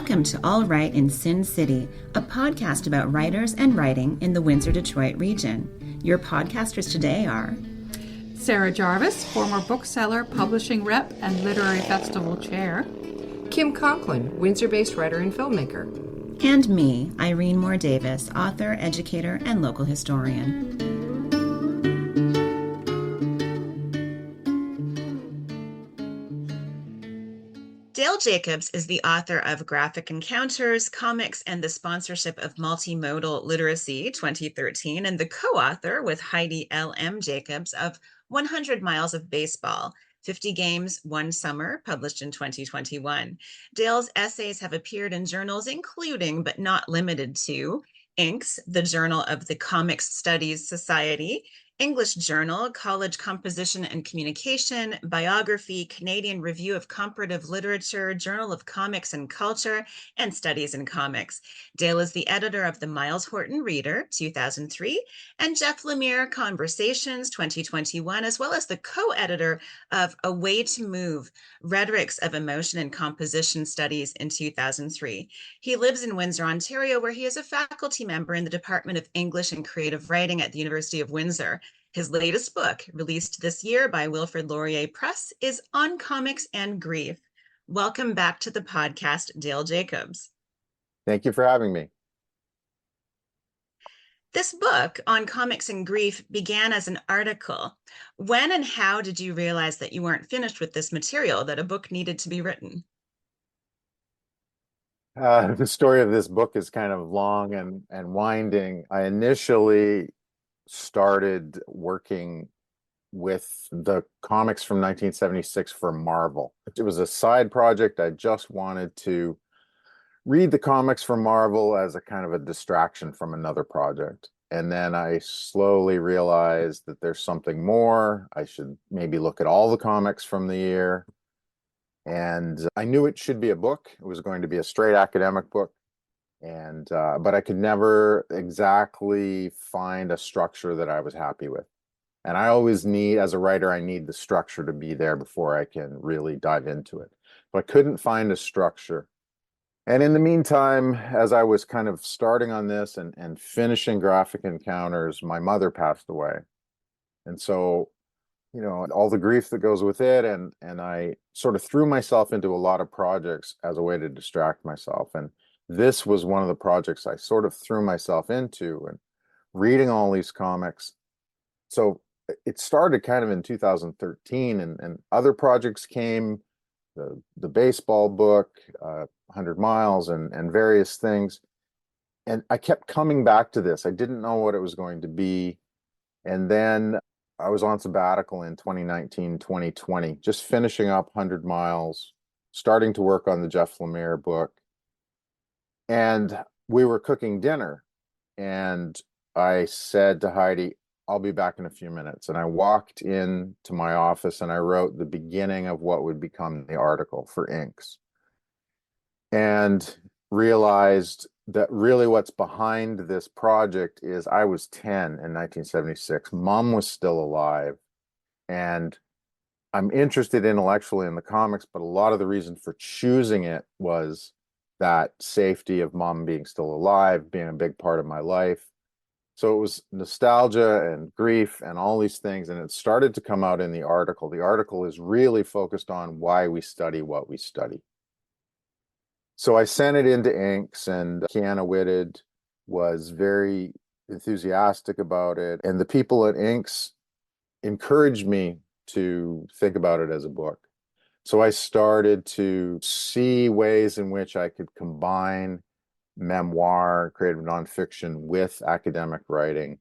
Welcome to All Right in Sin City, a podcast about writers and writing in the Windsor-Detroit region. Your podcasters today are Sarah Jarvis, former bookseller, publishing rep, and literary festival chair. Kim Conklin, Windsor-based writer and filmmaker. and me, Irene Moore Davis, author, educator, and local historian. Dale Jacobs is the author of Graphic Encounters, Comics, and the Sponsorship of Multimodal Literacy 2013, and the co-author with Heidi L.M. Jacobs of 100 Miles of Baseball, 50 Games, One Summer, published in 2021. Dale's essays have appeared in journals including, but not limited to, Inks, the Journal of the Comics Studies Society, English Journal, College Composition and Communication, Biography, Canadian Review of Comparative Literature, Journal of Comics and Culture, and Studies in Comics. Dale is the editor of the Miles Horton Reader, 2003, and Jeff Lemire Conversations, 2021, as well as the co-editor of A Way to Move, Rhetorics of Emotion and Composition Studies in 2003. He lives in Windsor, Ontario, where he is a faculty member in the Department of English and Creative Writing at the University of Windsor. His latest book, released this year by Wilfrid Laurier Press, is On Comics and Grief. Welcome back to the podcast, Dale Jacobs. Thank you for having me. This book, On Comics and Grief, began as an article. When and how did you realize that you weren't finished with this material, that a book needed to be written? The story of this book is kind of long and winding. I initially started working with the comics from 1976 for Marvel. It was a side project. I just wanted to read the comics from Marvel as a kind of a distraction from another project. And then I slowly realized that there's something more. I should maybe look at all the comics from the year. And I knew it should be a book. It was going to be a straight academic book. And but I could never exactly find a structure that I was happy with. And I always need, as a writer, I need the structure to be there before I can really dive into it. But I couldn't find a structure. And in the meantime, as I was kind of starting on this and finishing Graphic Encounters, my mother passed away. And so, you know, all the grief that goes with it, and I sort of threw myself into a lot of projects as a way to distract myself. And this was one of the projects I sort of threw myself into, and reading all these comics. So it started kind of in 2013, and other projects came, the baseball book, 100 Miles, and various things. And I kept coming back to this. I didn't know what it was going to be. And then I was on sabbatical in 2019, 2020, just finishing up 100 Miles, starting to work on the Jeff Lemire book. And we were cooking dinner, and I said to Heidi, I'll be back in a few minutes. And I walked into my office and I wrote the beginning of what would become the article for Inks, and realized that really what's behind this project is I was 10 in 1976. Mom was still alive, and I'm interested intellectually in the comics, but a lot of the reason for choosing it was that safety of Mom being still alive, being a big part of my life. So it was nostalgia and grief and all these things, and it started to come out in the article. The article is really focused on why we study what we study. So I sent it into Inks, and Kiana Whitted was very enthusiastic about it. And the people at Inks encouraged me to think about it as a book. So I started to see ways in which I could combine memoir, creative nonfiction with academic writing.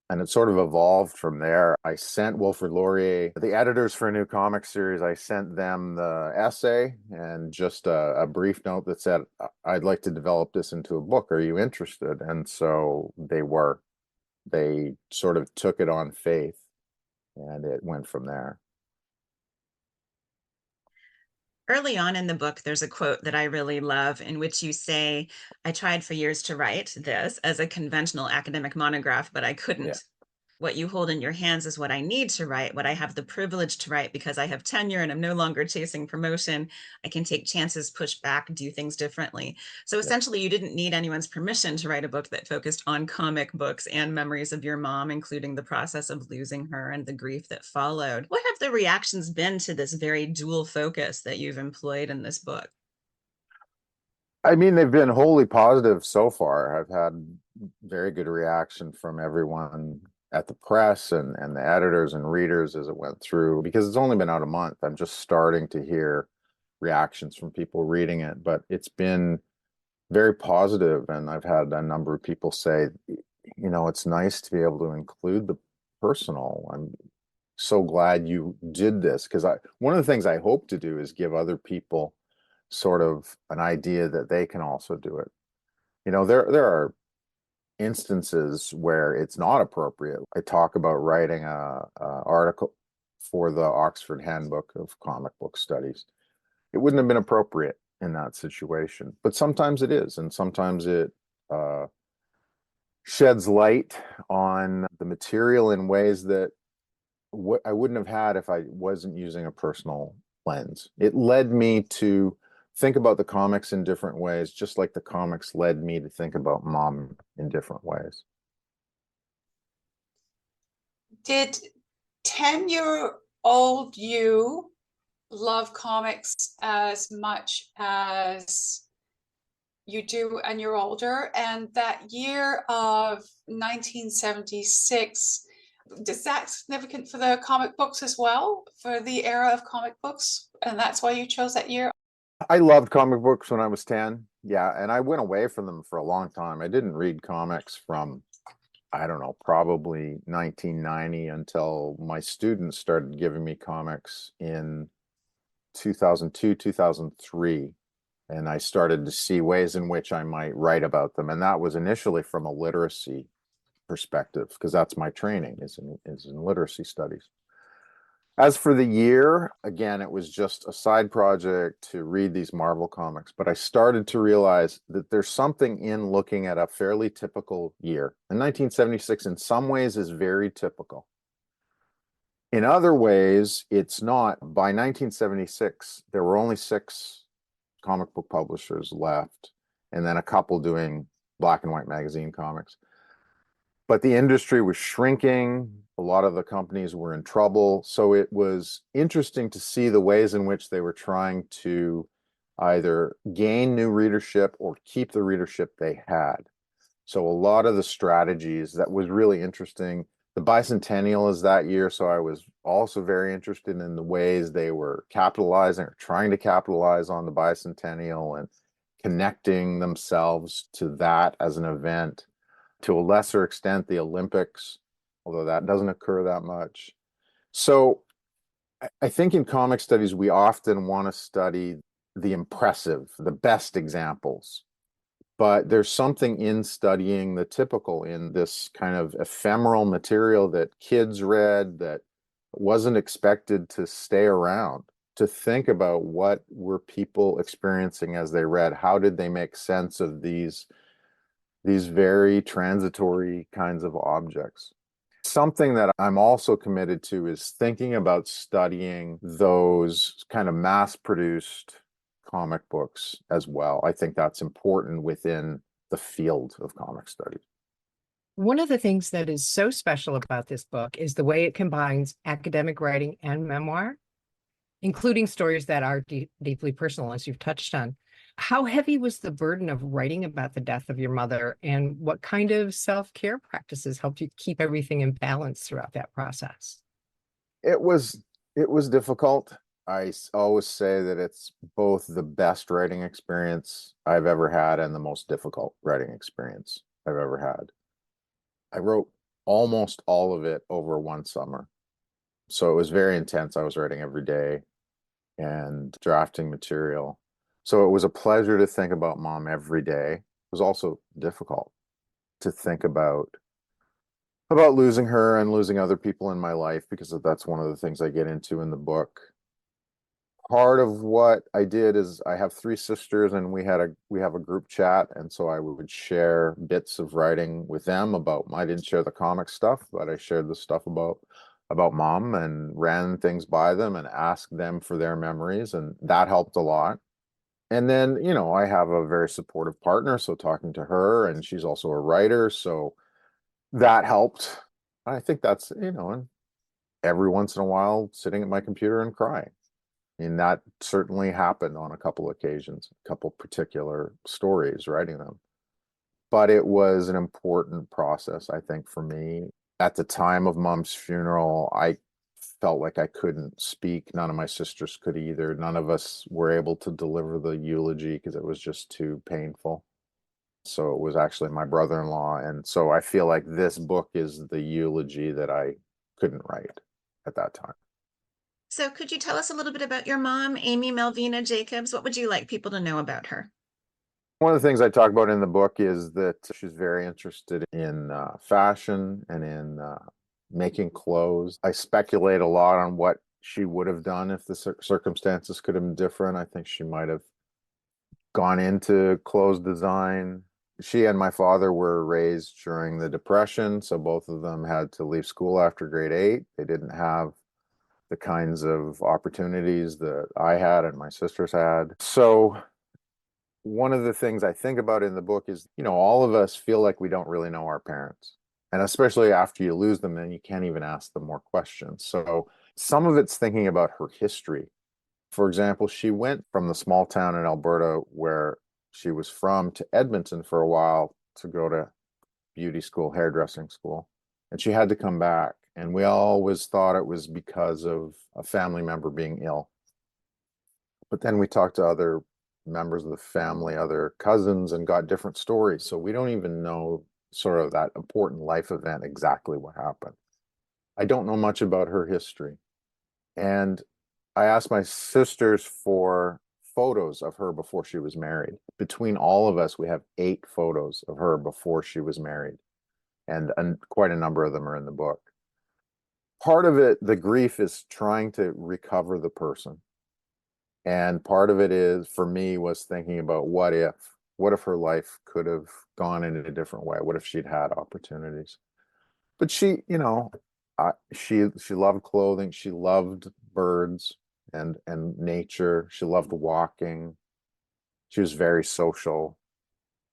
And it sort of evolved from there. I sent Wilfrid Laurier, the editors for a new comic series, I sent them the essay and just a brief note that said, I'd like to develop this into a book. Are you interested? And so they were. They sort of took it on faith, and it went from there. Early on in the book, there's a quote that I really love in which you say, I tried for years to write this as a conventional academic monograph, but I couldn't. Yeah. what you hold in your hands is what I need to write, what I have the privilege to write because I have tenure and I'm no longer chasing promotion. I can take chances, push back, do things differently. So essentially, you didn't need anyone's permission to write a book that focused on comic books and memories of your mom, including the process of losing her and the grief that followed. What have the reactions been to this very dual focus that you've employed in this book? I mean, they've been wholly positive so far. I've had very good reaction from everyone at the press and the editors and readers as it went through, because it's only been out a month. I'm just starting to hear reactions from people reading it, but it's been very positive, and I've had a number of people say, it's nice to be able to include the personal. I'm so glad you did this, because one of the things I hope to do is give other people sort of an idea that they can also do it. There are instances where it's not appropriate. I talk about writing a article for the Oxford Handbook of Comic Book Studies. It wouldn't have been appropriate in that situation, but sometimes it is, and sometimes it sheds light on the material in ways that I wouldn't have had if I wasn't using a personal lens. It led me to think about the comics in different ways, just like the comics led me to think about mom in different ways. Did 10-year-old you love comics as much as you do and you're older? And that year of 1976, is that significant for the comic books as well, for the era of comic books? And that's why you chose that year? I loved comic books when I was 10. Yeah, and I went away from them for a long time. I didn't read comics from, I don't know, probably 1990 until my students started giving me comics in 2002, 2003. And I started to see ways in which I might write about them. And that was initially from a literacy perspective, because that's my training is in literacy studies. As for the year, again, it was just a side project to read these Marvel comics, but I started to realize that there's something in looking at a fairly typical year. And 1976 in some ways is very typical. In other ways, it's not. By 1976, there were only 6 comic book publishers left, and then a couple doing black and white magazine comics. But the industry was shrinking. A lot of the companies were in trouble. So it was interesting to see the ways in which they were trying to either gain new readership or keep the readership they had. So a lot of the strategies, that was really interesting. The bicentennial is that year, so I was also very interested in the ways they were capitalizing or trying to capitalize on the bicentennial and connecting themselves to that as an event. To a lesser extent, the Olympics, although that doesn't occur that much. So I think in comic studies, we often want to study the impressive, the best examples. But there's something in studying the typical, in this kind of ephemeral material that kids read that wasn't expected to stay around, to think about what were people experiencing as they read. How did they make sense of these very transitory kinds of objects? Something that I'm also committed to is thinking about studying those kind of mass-produced comic books as well. I think that's important within the field of comic studies. One of the things that is so special about this book is the way it combines academic writing and memoir, including stories that are deeply personal, as you've touched on. How heavy was the burden of writing about the death of your mother, and what kind of self-care practices helped you keep everything in balance throughout that process? It was difficult. I always say that it's both the best writing experience I've ever had and the most difficult writing experience I've ever had. I wrote almost all of it over one summer. So it was very intense. I was writing every day and drafting material. So it was a pleasure to think about mom every day. It was also difficult to think about losing her and losing other people in my life, because that's one of the things I get into in the book. Part of what I did is I have three sisters and we have a group chat, and so I would share bits of writing with them about I didn't share the comic stuff, but I shared the stuff about mom and ran things by them and asked them for their memories, and that helped a lot. And then, I have a very supportive partner, so talking to her, and she's also a writer, so that helped. I think that's, and every once in a while sitting at my computer and crying. And that certainly happened on a couple occasions, a couple particular stories, writing them. But it was an important process, I think, for me. At the time of mom's funeral, I felt like I couldn't speak. None of my sisters could either. None of us were able to deliver the eulogy because it was just too painful. So it was actually my brother-in-law. And so I feel like this book is the eulogy that I couldn't write at that time. So could you tell us a little bit about your mom, Amy Malvina Jacobs? What would you like people to know about her? One of the things I talk about in the book is that she's very interested in fashion and in making clothes. I speculate a lot on what she would have done if the circumstances could have been different. I think she might have gone into clothes design. She and my father were raised during the Depression, so both of them had to leave school after grade 8. They didn't have the kinds of opportunities that I had and my sisters had. So one of the things I think about in the book is, all of us feel like we don't really know our parents. And especially after you lose them, then you can't even ask them more questions. So some of it's thinking about her history. For example, she went from the small town in Alberta where she was from to Edmonton for a while to go to beauty school, hairdressing school. And she had to come back. And we always thought it was because of a family member being ill. But then we talked to other members of the family, other cousins, and got different stories. So we don't even know sort of that important life event, exactly what happened. I don't know much about her history. And I asked my sisters for photos of her before she was married. Between all of us, we have 8 photos of her before she was married. And quite a number of them are in the book. Part of it, the grief, is trying to recover the person. And part of it is, for me, was thinking about what if her life could have gone in a different way? What if she'd had opportunities? But she, she loved clothing. She loved birds and nature. She loved walking. She was very social.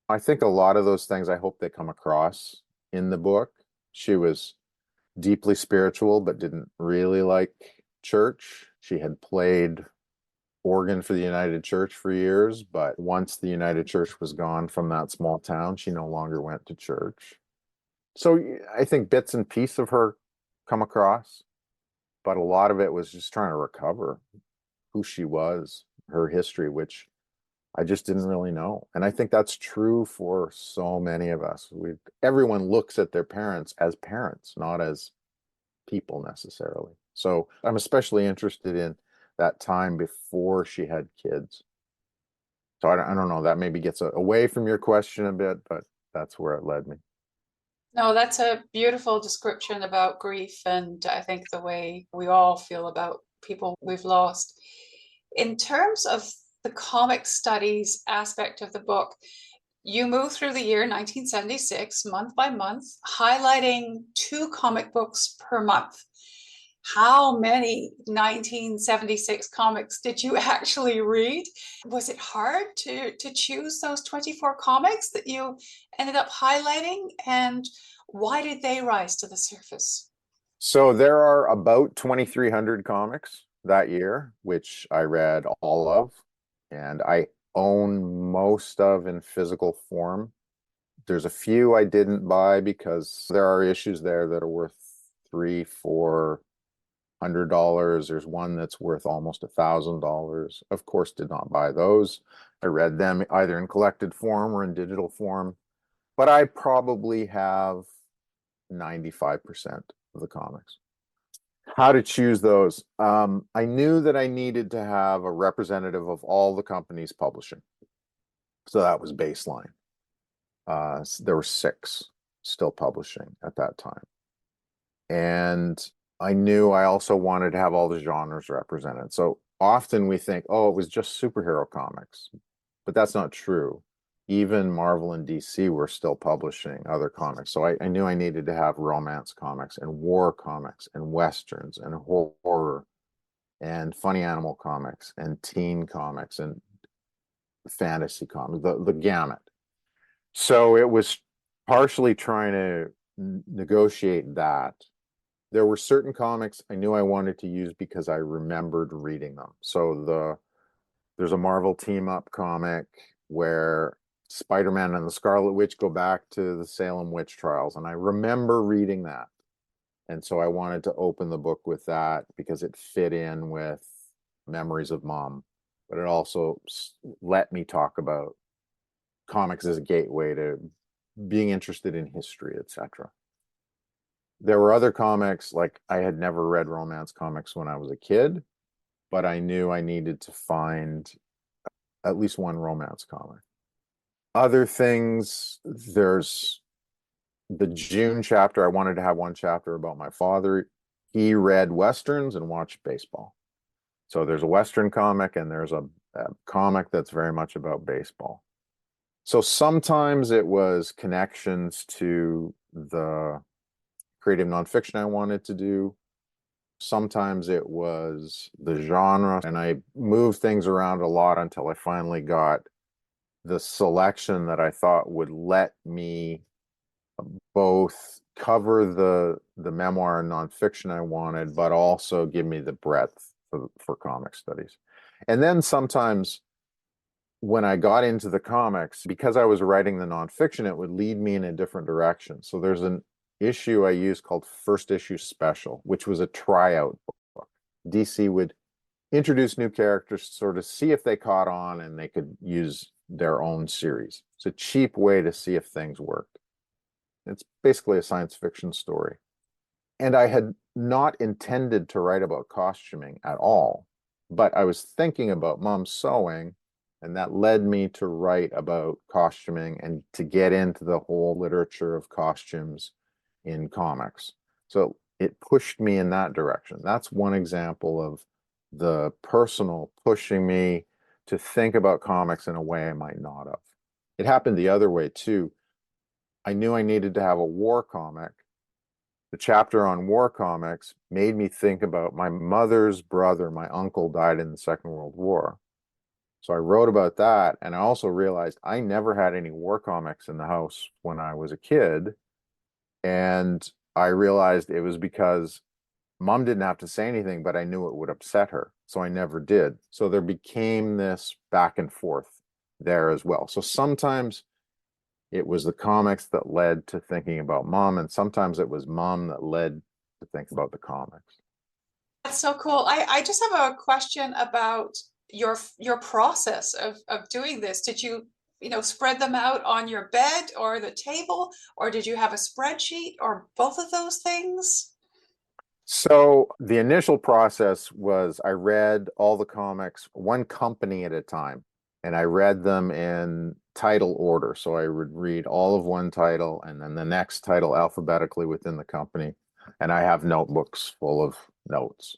I think a lot of those things, I hope they come across in the book. She was deeply spiritual, but didn't really like church. She had played organ for the United Church for years, but once the United Church was gone from that small town, she no longer went to church. So I think bits and pieces of her come across, but a lot of it was just trying to recover who she was, her history, which I just didn't really know. And I think that's true for so many of us. Everyone looks at their parents as parents, not as people necessarily. So I'm especially interested in that time before she had kids. So I don't know, that maybe gets away from your question a bit, but that's where it led me. No, that's a beautiful description about grief, and I think the way we all feel about people we've lost. In terms of the comic studies aspect of the book, you move through the year 1976, month by month, highlighting 2 comic books per month. How many 1976 comics did you actually read? Was it hard to choose those 24 comics that you ended up highlighting? And why did they rise to the surface? So there are about 2,300 comics that year, which I read all of, and I own most of in physical form. There's a few I didn't buy because there are issues there that are worth $300-400. There's one that's worth almost $1,000. Of course, did not buy those. I read them either in collected form or in digital form, but I probably have 95% of the comics. How to choose those? I knew that I needed to have a representative of all the companies publishing. So that was baseline. There were 6 still publishing at that time. And I knew I also wanted to have all the genres represented. So often we think, oh, it was just superhero comics, but that's not true. Even Marvel and DC were still publishing other comics. So I knew I needed to have romance comics and war comics and westerns and horror and funny animal comics and teen comics and fantasy comics, the gamut. So it was partially trying to negotiate that. There were certain comics I knew I wanted to use because I remembered reading them. So there's a Marvel team up comic where Spider-Man and the Scarlet Witch go back to the Salem witch trials, and I remember reading that. And so I wanted to open the book with that because it fit in with memories of mom, but it also let me talk about comics as a gateway to being interested in history, etc. There were other comics, like I had never read romance comics when I was a kid, but I knew I needed to find at least one romance comic. Other things, there's the June chapter. I wanted to have one chapter about my father. He read Westerns and watched baseball. So there's a Western comic and there's a comic that's very much about baseball. So sometimes it was connections to the creative nonfiction I wanted to do. Sometimes it was the genre, and I moved things around a lot until I finally got the selection that I thought would let me both cover the memoir and nonfiction I wanted, but also give me the breadth for comic studies. And then sometimes when I got into the comics, because I was writing the nonfiction, it would lead me in a different direction. So there's an issue I used called First Issue Special, which was a tryout book. DC would introduce new characters to sort of see if they caught on and they could use their own series. It's a cheap way to see if things worked. It's basically a science fiction story. And I had not intended to write about costuming at all, but I was thinking about mom sewing, and that led me to write about costuming and to get into the whole literature of costumes in comics. So it pushed me in that direction. That's one example of the personal pushing me to think about comics in a way I might not have. It happened the other way too. I knew I needed to have a war comic. The chapter on war comics made me think about my mother's brother. My uncle died in the Second World War. So I wrote about that. And I also realized I never had any war comics in the house when I was a kid. And I realized it was because mom didn't have to say anything, but I knew it would upset her. So I never did. So there became this back and forth there as well. So sometimes it was the comics that led to thinking about mom, and sometimes it was mom that led to think about the comics. That's so cool. I just have a question about your process of doing this. Did you spread them out on your bed or the table, or did you have a spreadsheet, or both of those things? So the initial process was I read all the comics one company at a time, and I read them in title order. So I would read all of one title and then the next title alphabetically within the company. And I have notebooks full of notes.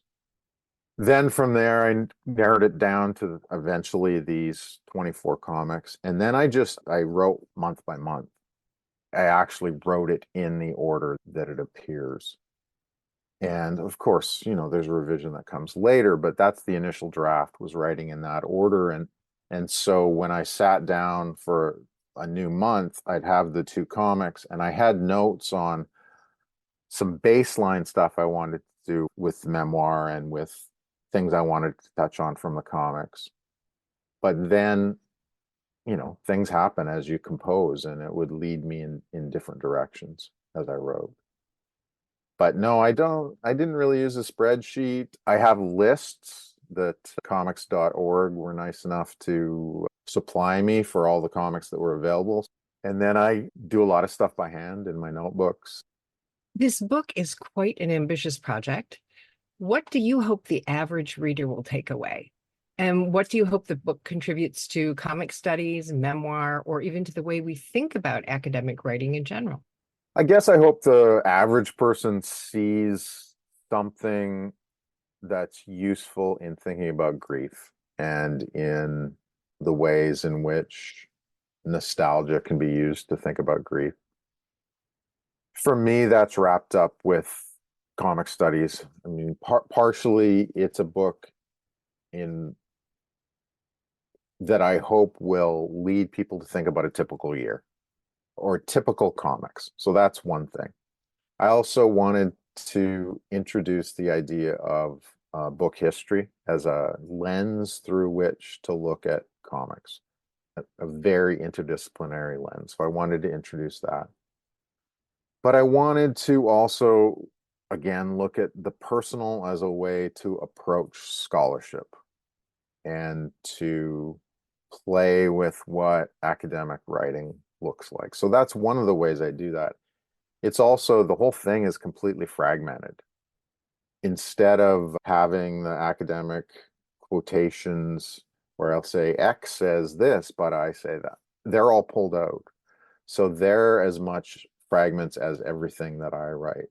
Then from there, I narrowed it down to eventually these 24 comics. And then I wrote month by month. I actually wrote it in the order that it appears. And of course, there's a revision that comes later, but that's the initial draft, was writing in that order. And so when I sat down for a new month, I'd have the two comics, and I had notes on some baseline stuff I wanted to do with the memoir and with things I wanted to touch on from the comics. But then, things happen as you compose, and it would lead me in different directions as I wrote. But no, I didn't really use a spreadsheet. I have lists that comics.org were nice enough to supply me for all the comics that were available. And then I do a lot of stuff by hand in my notebooks. This book is quite an ambitious project. What do you hope the average reader will take away? And what do you hope the book contributes to comic studies, memoir, or even to the way we think about academic writing in general? I guess I hope the average person sees something that's useful in thinking about grief and in the ways in which nostalgia can be used to think about grief. For me, that's wrapped up with comic studies. I mean, partially it's a book in that I hope will lead people to think about a typical year or typical comics. So that's one thing. I also wanted to introduce the idea of book history as a lens through which to look at comics, a very interdisciplinary lens. So I wanted to introduce that. But I wanted to also, again, look at the personal as a way to approach scholarship and to play with what academic writing looks like. So that's one of the ways I do that. It's also, the whole thing is completely fragmented. Instead of having the academic quotations where I'll say X says this, but I say that, they're all pulled out. So they're as much fragments as everything that I write.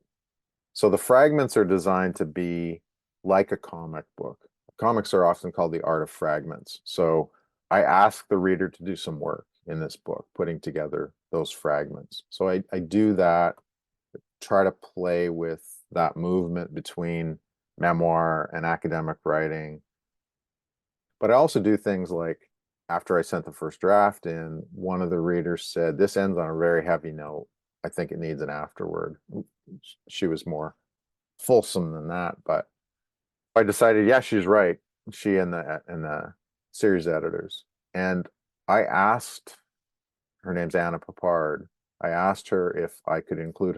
So the fragments are designed to be like a comic book. Comics are often called the art of fragments. So I ask the reader to do some work in this book, putting together those fragments. So I do that, try to play with that movement between memoir and academic writing. But I also do things like, after I sent the first draft in, one of the readers said, this ends on a very heavy note. I think it needs an afterword. She was more fulsome than that, but I decided, yeah, she's right. She and the series editors. And I asked, her name's Anna Papard. I asked her if I could include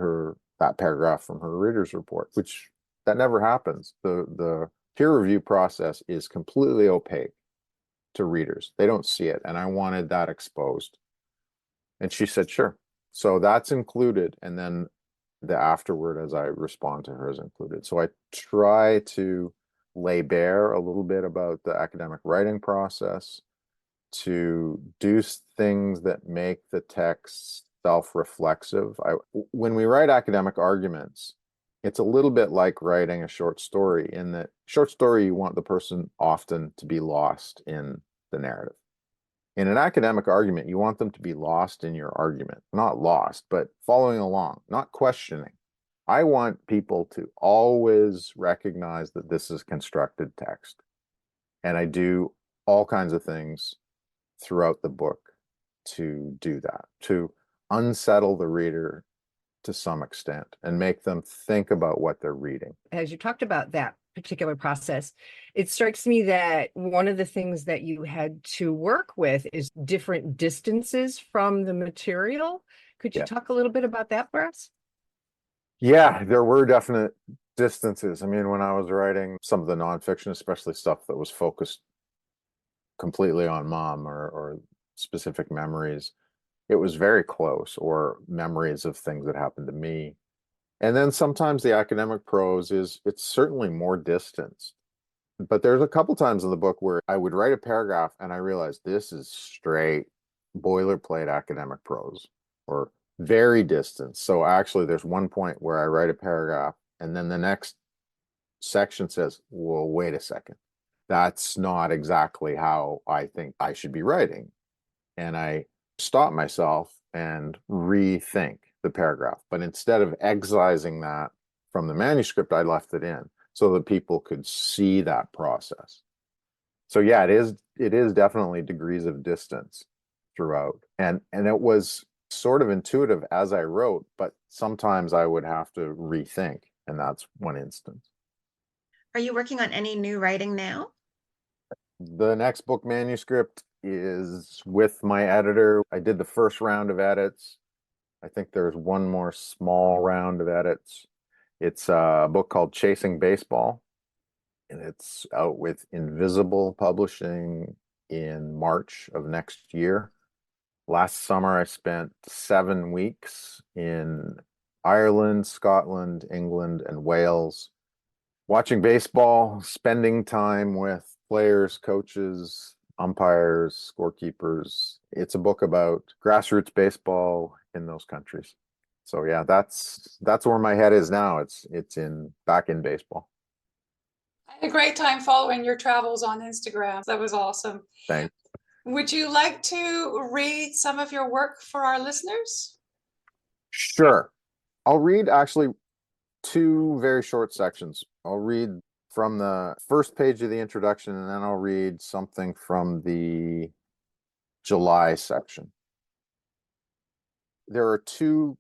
that paragraph from her reader's report, which that never happens. The peer review process is completely opaque to readers. They don't see it. And I wanted that exposed. And she said, sure. So that's included. And then the afterword as I respond to her is included. So I try to lay bare a little bit about the academic writing process, to do things that make the text self-reflexive. When we write academic arguments, it's a little bit like writing a short story, in that short story, you want the person often to be lost in the narrative. In an academic argument, you want them to be lost in your argument, not lost, but following along, not questioning. I want people to always recognize that this is constructed text. And I do all kinds of things throughout the book to do that, to unsettle the reader to some extent and make them think about what they're reading. As you talked about that particular process, it strikes me that one of the things that you had to work with is different distances from the material. Could you talk a little bit about that for us? Yeah, there were definite distances. I mean, when I was writing some of the nonfiction, especially stuff that was focused completely on mom or specific memories, it was very close, or memories of things that happened to me. And then sometimes the academic prose it's certainly more distanced. But there's a couple times in the book where I would write a paragraph and I realized this is straight boilerplate academic prose, or very distant. So actually there's one point where I write a paragraph and then the next section says, well, wait a second. That's not exactly how I think I should be writing. And I stop myself and rethink the paragraph. But instead of excising that from the manuscript, I left it in so that people could see that process. So yeah, it is definitely degrees of distance throughout. And it was sort of intuitive as I wrote, but sometimes I would have to rethink, and that's one instance. Are you working on any new writing now? The next book manuscript is with my editor. I did the first round of edits. I think there's one more small round of edits. It's a book called Chasing Baseball, and it's out with Invisible Publishing in March of next year. Last summer, I spent 7 weeks in Ireland, Scotland, England, and Wales, watching baseball, spending time with players, coaches, umpires, scorekeepers. It's a book about grassroots baseball in those countries. So yeah, that's where my head is now. It's back in baseball. I had a great time following your travels on Instagram. That was awesome. Thanks. Would you like to read some of your work for our listeners? Sure. I'll read actually two very short sections. I'll read from the first page of the introduction, and then I'll read something from the July section. There are two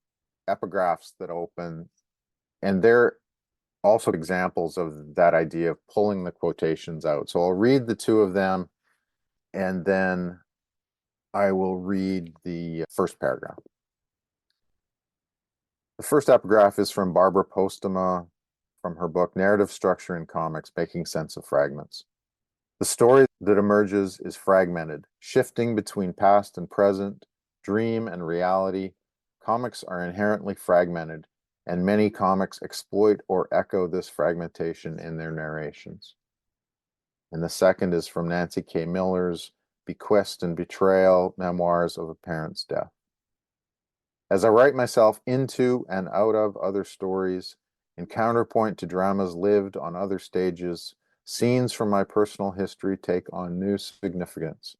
epigraphs that open, and they're also examples of that idea of pulling the quotations out. So I'll read the two of them, and then I will read the first paragraph. The first epigraph is from Barbara Postma from her book Narrative Structure in Comics, Making Sense of Fragments. The story that emerges is fragmented, shifting between past and present, dream and reality. Comics are inherently fragmented, and many comics exploit or echo this fragmentation in their narrations. And the second is from Nancy K. Miller's Bequest and Betrayal, Memoirs of a Parent's Death. As I write myself into and out of other stories, in counterpoint to dramas lived on other stages, scenes from my personal history take on new significance.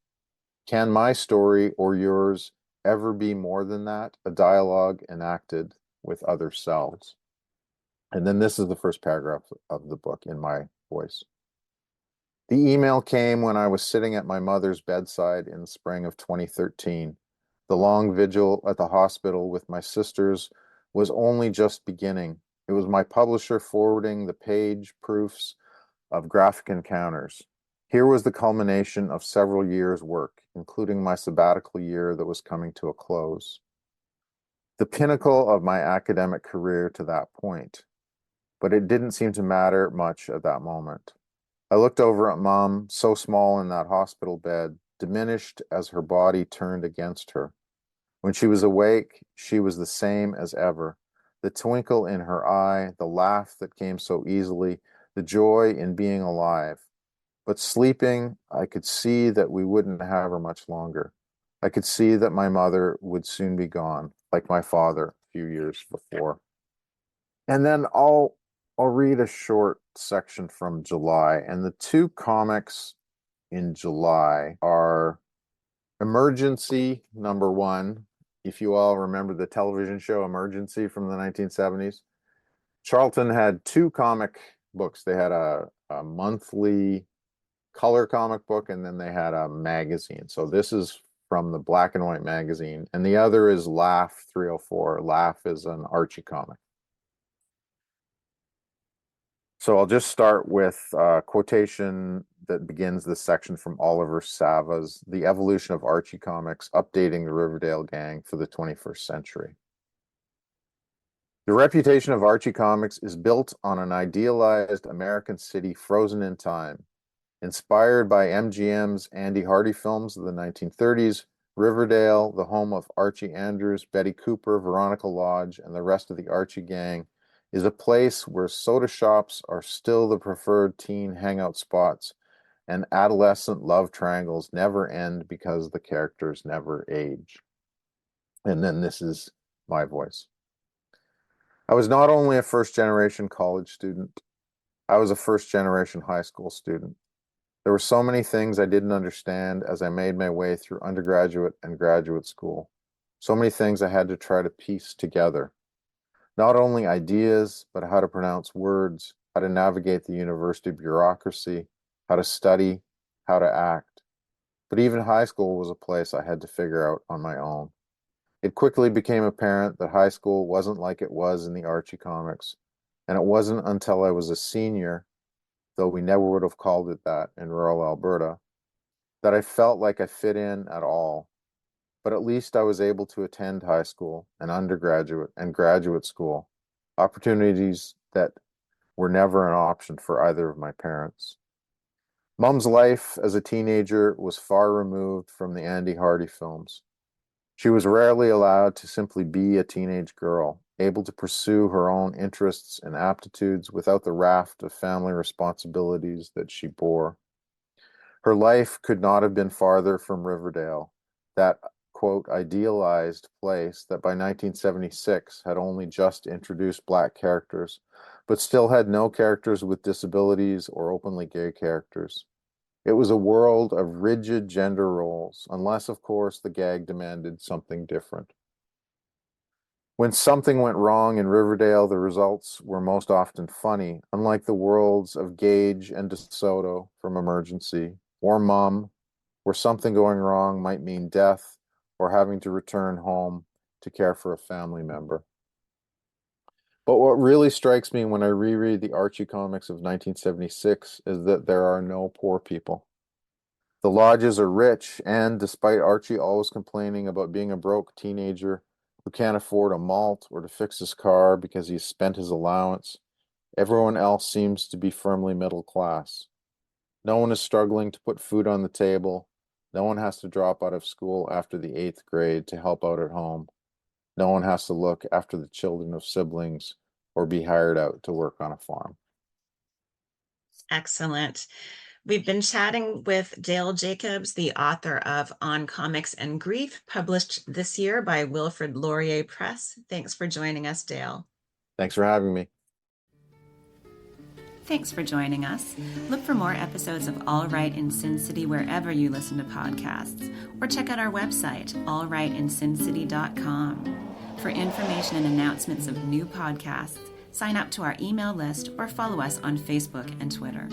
Can my story or yours ever be more than that, a dialogue enacted with other selves? And then this is the first paragraph of the book in my voice. The email came when I was sitting at my mother's bedside in the spring of 2013. The long vigil at the hospital with my sisters was only just beginning. It was my publisher forwarding the page proofs of Graphic Encounters. Here was the culmination of several years' work, including my sabbatical year that was coming to a close. The pinnacle of my academic career to that point. But it didn't seem to matter much at that moment. I looked over at Mom, so small in that hospital bed, diminished as her body turned against her. When she was awake, she was the same as ever. The twinkle in her eye, the laugh that came so easily, the joy in being alive. But sleeping, I could see that we wouldn't have her much longer. I could see that my mother would soon be gone, like my father a few years before. And then I'll read a short section from July. And the two comics in July are Emergency, #1. If you all remember the television show Emergency from the 1970s, Charlton had two comic books. They had a monthly color comic book, and then they had a magazine. So this is from the black and white magazine, and the other is Laugh 304. Laugh is an Archie comic. So I'll just start with a quotation that begins this section from Oliver Sava's The Evolution of Archie Comics, Updating the Riverdale Gang for the 21st Century. The reputation of Archie Comics is built on an idealized American city frozen in time. Inspired by MGM's Andy Hardy films of the 1930s, Riverdale, the home of Archie Andrews, Betty Cooper, Veronica Lodge, and the rest of the Archie gang, is a place where soda shops are still the preferred teen hangout spots, and adolescent love triangles never end because the characters never age. And then this is my voice. I was not only a first-generation college student, I was a first-generation high school student. There were so many things I didn't understand as I made my way through undergraduate and graduate school. So many things I had to try to piece together. Not only ideas, but how to pronounce words, how to navigate the university bureaucracy, how to study, how to act. But even high school was a place I had to figure out on my own. It quickly became apparent that high school wasn't like it was in the Archie comics, and it wasn't until I was a senior, though we never would have called it that in rural Alberta, that I felt like I fit in at all. But at least I was able to attend high school and undergraduate and graduate school, opportunities that were never an option for either of my parents. Mom's life as a teenager was far removed from the Andy Hardy films. She was rarely allowed to simply be a teenage girl, able to pursue her own interests and aptitudes without the raft of family responsibilities that she bore. Her life could not have been farther from Riverdale, that quote, idealized place that by 1976 had only just introduced Black characters, but still had no characters with disabilities or openly gay characters. It was a world of rigid gender roles, unless, of course, the gag demanded something different. When something went wrong in Riverdale, the results were most often funny, unlike the worlds of Gage and DeSoto from Emergency, or Mum, where something going wrong might mean death or having to return home to care for a family member. But what really strikes me when I reread the Archie comics of 1976 is that there are no poor people. The Lodges are rich, and despite Archie always complaining about being a broke teenager who can't afford a malt or to fix his car because he's spent his allowance, everyone else seems to be firmly middle class. No one is struggling to put food on the table. No one has to drop out of school after the 8th grade to help out at home. No one has to look after the children of siblings or be hired out to work on a farm. Excellent. We've been chatting with Dale Jacobs, the author of On Comics and Grief, published this year by Wilfrid Laurier Press. Thanks for joining us, Dale. Thanks for having me. Thanks for joining us. Look for more episodes of All Right in Sin City wherever you listen to podcasts, or check out our website, allrightinsincity.com. For information and announcements of new podcasts, sign up to our email list or follow us on Facebook and Twitter.